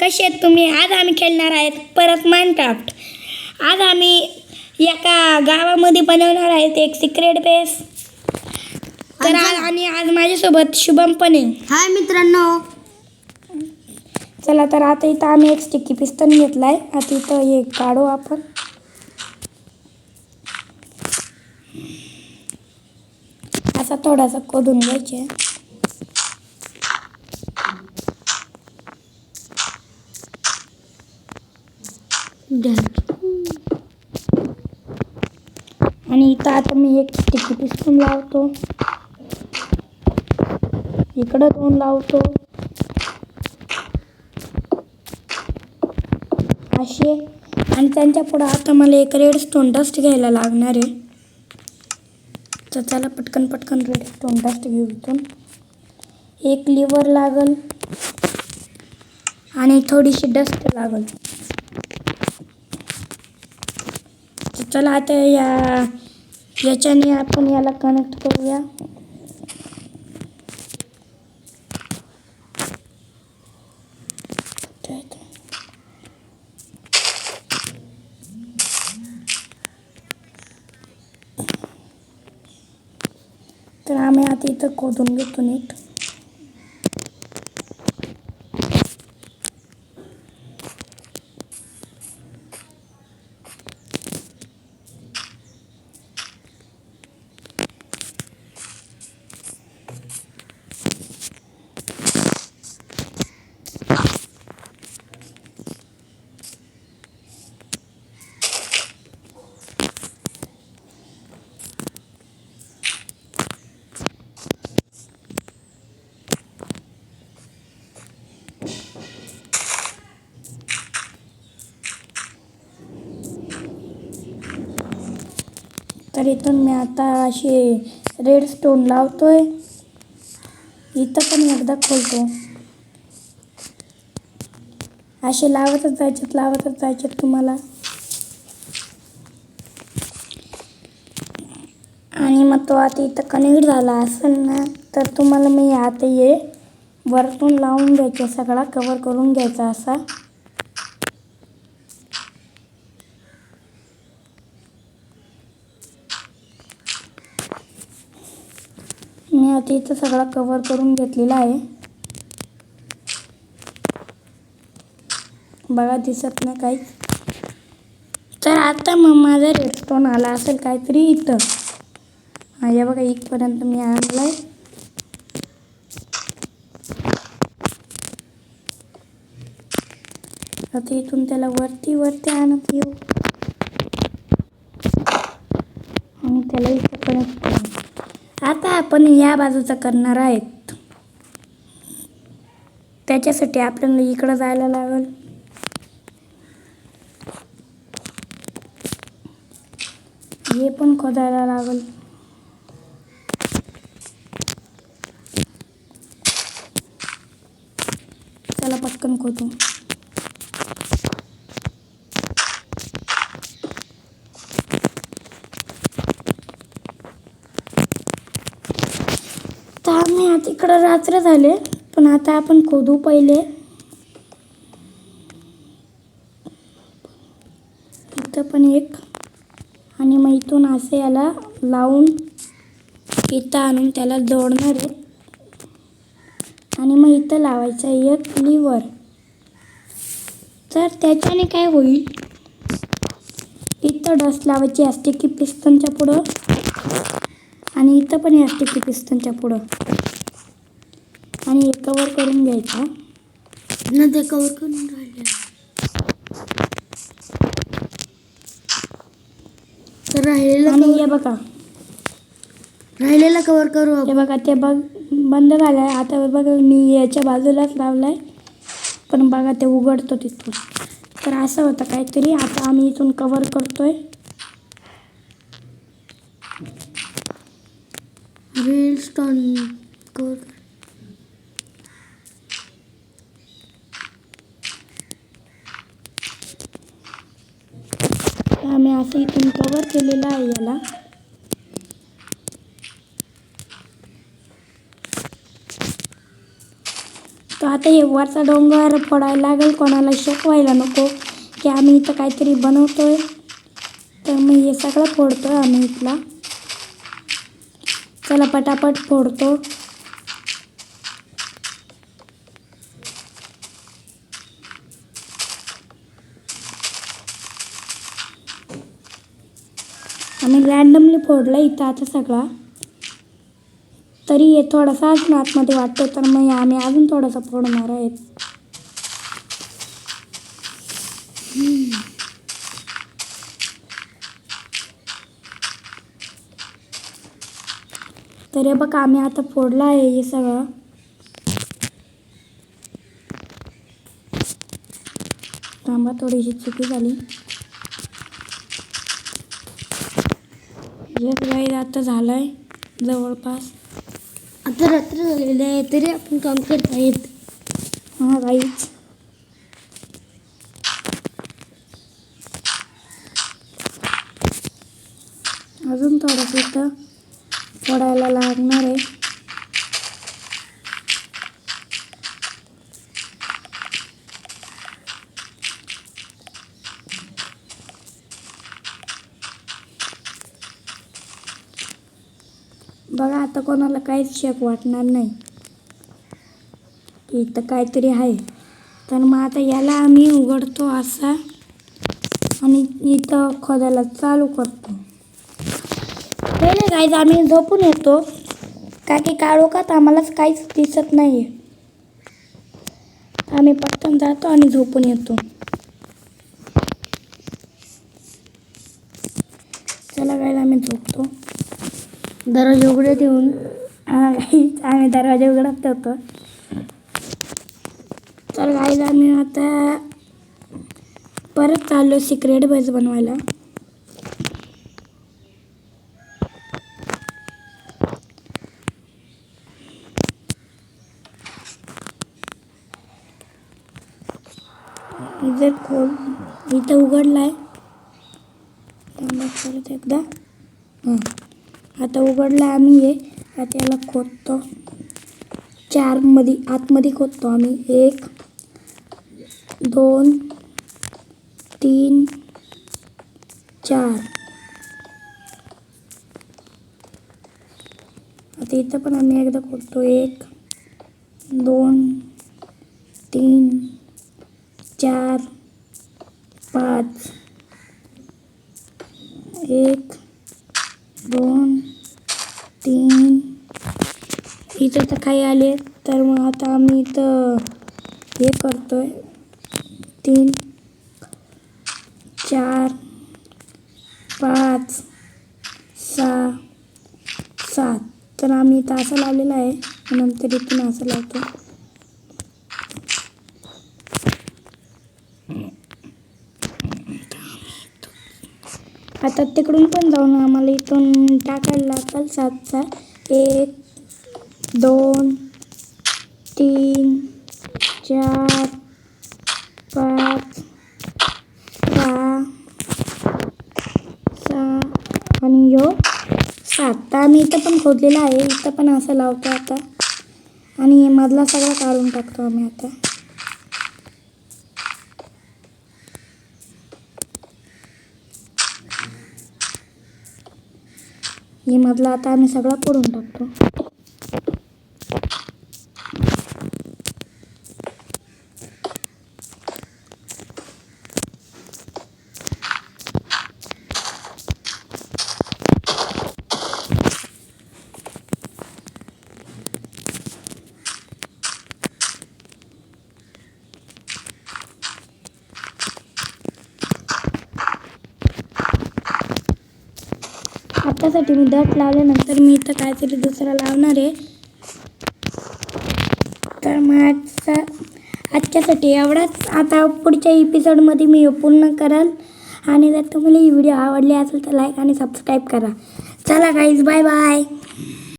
कसे आहेत तुम्ही? आज आम्ही खेळणार आहेत परत माइनक्राफ्ट. आज आम्ही एका गावामध्ये बनवणार आहेत एक सिक्रेट बेस. तर आणि आज माझ्यासोबत शुभम पण आहे. हाय मित्रांनो. चला तर आता इथं आम्ही एक स्टिकी पिस्तन घेतलाय. आता इथं हे काढू आपण. असा थोडासा खोदून घ्यायचे. आणि इथं आता मी एक स्टिकी पिस्तून लावतो. इकडं 2 लावतो असे. आणि त्यांच्या पुढं आता मला एक रेडस्टोन डस्ट घ्यायला लागणार आहे. तर चला पटकन रेडस्टोन डस्ट घेऊ. इथून एक लिव्हर लागल आणि थोडीशी डस्ट लागल. चला आता याच्याने आपण याला कनेक्ट करूया. तर आम्ही आता इथं खोदून घेतो नीट. तर इथून मी आता असे रेडस्टोन लावतोय. इथं पण एकदा खोलतो. असे लावतच जायचे तुम्हाला. आणि मग तो आता इथं कनेक्ट झाला असेल ना, तर तुम्हाला मी आता ये वरतून लावून घ्यायचे. सगळा कवर करून घ्यायचा असा. मी आता इथं सगळा कवर करून घेतलेला आहे. बघा दिसत नाही काहीच. तर आता मग माझा रेडस्टोन आला असेल काहीतरी इथं. हे बघा इथपर्यंत मी आणलाय. आता इथून त्याला वरती आणत येऊ आणि त्याला इथं कनेक्ट करू. आता आपण या बाजूचा करणार आहेत. त्याच्यासाठी आपल्याला इकडं जायला लागेल. हे पण खोदायला लागेल. चला पटकन खोदू. तर आम्ही आता इकडं रात्र झाले, पण आता आपण खोदू पहिले. इथं पण एक. आणि मग इथून असं याला लावून इथं आणून त्याला जोडणार आहे. आणि मग इथं लावायचं एक लिव्हर. तर त्याच्याने काय होईल, इथं डस्ट लावायची असते की पिस्तनच्या पुढं. आणि इथं पण असते की पिस्तनच्या पुढं. आणि हे कवर करून घ्यायचं ना. ते कवर करून राहिले. तर हे बघा राहिलेला कवर करू. हे बघा ते बंद झालंय. आता बघा मी याच्या बाजूलाच लावलाय, पण बघा ते उघडतो तिथून. तर असं होतं काहीतरी. आता आम्ही इथून कवर करतोय. Redstone cover. आम्ही असं इथून कवर केलेलं आहे याला. तर आता आता हे वरचा डोंगर फोडायला लागेल, कोणाला शक व्हायला नको की आम्ही इथं काहीतरी बनवतोय. तर मी हे सगळं फोडतोय आम्ही इथला. चला पटापट फोडतो. आम्ही रँडमली फोडलं इथं आता सगळा. तरी हे थोडासा अजून आतमध्ये वाटतो, तर मग आम्ही अजून थोडासा फोडणार आहेत. तर हे बघा आम्ही आता फोडलं आहे हे सगळं. थांबा, थोडीशी चुकी झाली. एक गाईड आता झालंय जवळपास. आता रात्र झालेली आहे तरी आपण काम करत आहेत. हां गाईच. अजून थोडंसं इथं फोडायला लागणार आहे. बघा आता कोणाला काहीच शक वाटणार नाही की इथं काहीतरी आहे. तर मग आता याला आम्ही उघडतो असा आणि इथं खोदायला चालू करतो. पहिले गाईज आम्ही झोपून येतो का की काळोखात आम्हालाच काहीच दिसत नाही. आम्ही पटकन जातो आणि झोपून येतो. चला गाईज आम्ही झोपतो. दरवाजे उघडे ठेवून आम्ही दरवाजा उघडत ठेवतो. तर गाईज आम्ही आता परत चाललो सिक्रेट बेस बनवायला. इथं उघडलाय. परत एकदा आता उघडला आम्ही हे. आता याला खोदतो. आतमध्ये खोदतो आम्ही. 1 2 3 4. आता इथं पण आम्ही एकदा खोदतो. 1 2 3 4 5. 1 2 3. इथं तर काही आले. तर मग आता आम्ही इथं हे करतोय. 3 4 5 6 7. तर आम्ही इथं असं लावलेलं आहे. नंतर इथून असं लावतो. आता तिकडून पण जाऊन आम्हाला इथून टाकायला लागेल 7. 1 2 3 4 5 6 आणि 7. तर आम्ही इथं पण खोदलेलं आहे. इथं पण असं लावतो आता. आणि मधला सगळा काढून टाकतो आम्ही आता. हे मधला आता आम्ही सगळं फोडून टाकतो. आत्तासाठी मी दट लावल्यानंतर मी इथं काहीतरी दुसरं लावणार आहे. तर मग आजच्यासाठी एवढाच. आता पुढच्या एपिसोडमध्ये मी पूर्ण कराल. आणि जर तुम्हाला ही व्हिडिओ आवडली असेल तर लाईक आणि सबस्क्राईब करा. चला गाईज, बाय बाय.